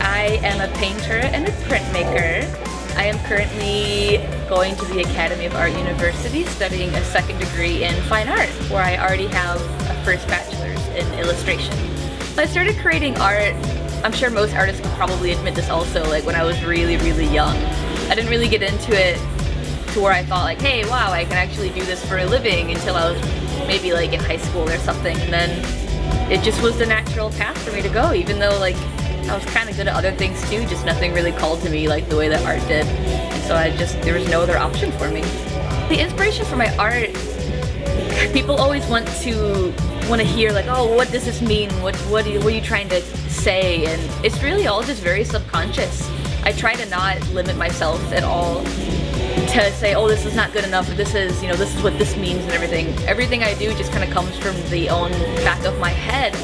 I am a painter and a printmaker. I am currently going to the Academy of Art University studying a second degree in fine art, where I already have a first bachelor's in illustration. So I started creating art, I'm sure most artists can probably admit this also, like when I was really young. I didn't really get into it to where I thought like, hey, wow, I can actually do this for a living until I was maybe like in high school or something. And then it just was the natural path for me to go, even though like I was kind of good at other things too, just nothing really called to me like the way that art did. And so there was no other option for me. The inspiration for my art, people always want to hear like, oh, what does this mean? What are you trying to say? And it's really all just very subconscious. I try to not limit myself at all to say, oh, this is not good enough, or this is, this is what this means and everything. Everything I do just kind of comes from the own back of my head.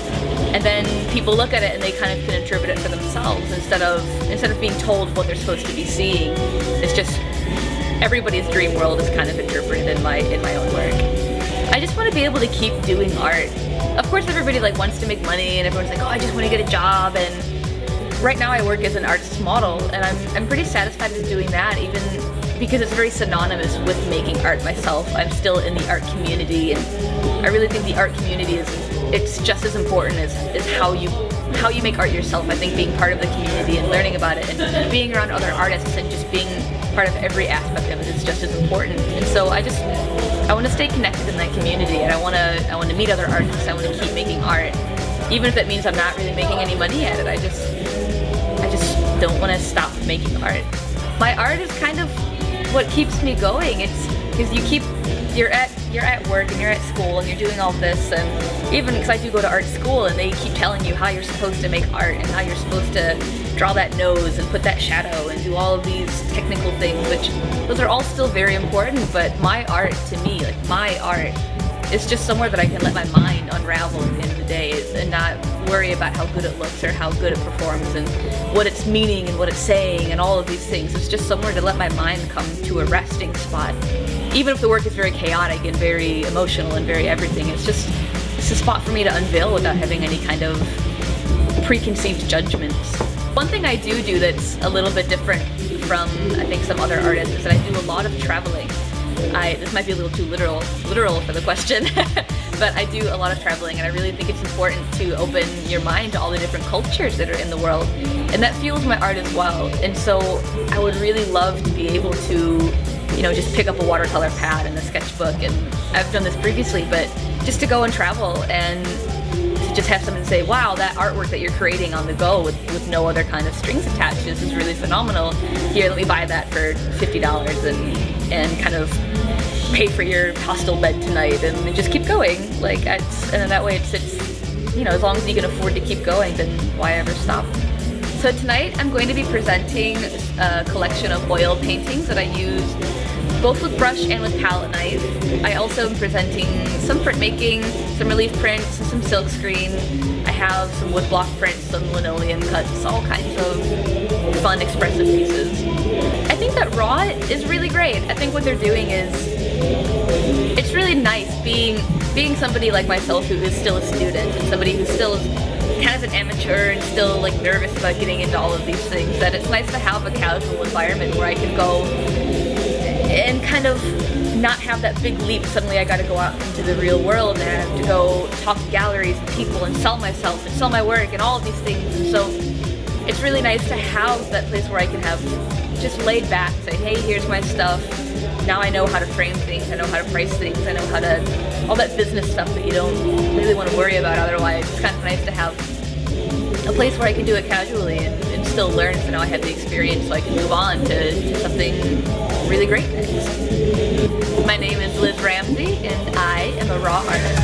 And then people look at it and they kind of can interpret it for themselves instead of being told what they're supposed to be seeing. It's just everybody's dream world is kind of interpreted in my own work. I just want to be able to keep doing art. Of course, everybody like wants to make money, and everyone's like, oh, I just want to get a job. And right now, I work as an artist model, and I'm pretty satisfied with doing that, even because it's very synonymous with making art myself. I'm still in the art community, and I really think the art community it's just as important as how you make art yourself. I think being part of the community and learning about it and being around other artists and just being part of every aspect of it is just as important. And so I want to stay connected in that community, and I want to meet other artists. I want to keep making art, even if it means I'm not really making any money at it. I just don't want to stop making art. My art is kind of what keeps me going. It's because you're at work and you're at school and you're doing all this, and even because I do go to art school and they keep telling you how you're supposed to make art and how you're supposed to draw that nose and put that shadow and do all of these technical things, which those are all still very important, but my art, to me, like my art, is just somewhere that I can let my mind unravel at the end of the day and not worry about how good it looks or how good it performs and what it's meaning and what it's saying and all of these things. It's just somewhere to let my mind come to a resting spot. Even if the work is very chaotic and very emotional and very everything, it's a spot for me to unveil without having any kind of preconceived judgments. One thing I do that's a little bit different from, I think, some other artists is that I do a lot of traveling. This might be a little too literal for the question, but I do a lot of traveling, and I really think it's important to open your mind to all the different cultures that are in the world, and that fuels my art as well. And so I would really love to be able to, just pick up a watercolor pad and a sketchbook, and I've done this previously, but just to go and travel and to just have someone say, wow, that artwork that you're creating on the go with no other kind of strings attached, this is really phenomenal. Here, let me buy that for $50 and kind of pay for your hostel bed tonight, and just keep going. And then that way it's as long as you can afford to keep going, then why ever stop? So tonight I'm going to be presenting a collection of oil paintings that I use both with brush and with palette knife. I also am presenting some printmaking, some relief prints, some silk screen. I have some woodblock prints, some linoleum cuts, all kinds of fun expressive pieces. I think that raw is really great. I think what they're doing is, it's really nice being somebody like myself who is still a student and somebody who's still kind of an amateur and still like nervous about getting into all of these things, that it's nice to have a casual environment where I can go and kind of not have that big leap. Suddenly I gotta go out into the real world and I have to go talk to galleries and people and sell myself and sell my work and all of these things. And so it's really nice to have that place where I can have just laid back, say, hey, here's my stuff. Now I know how to frame things, I know how to price things, I know how to, all that business stuff that you don't really want to worry about otherwise. It's kind of nice to have a place where I can do it casually and still learn, so now I have the experience so I can move on to something really great next. My name is Liz Ramsey, and I am a raw artist.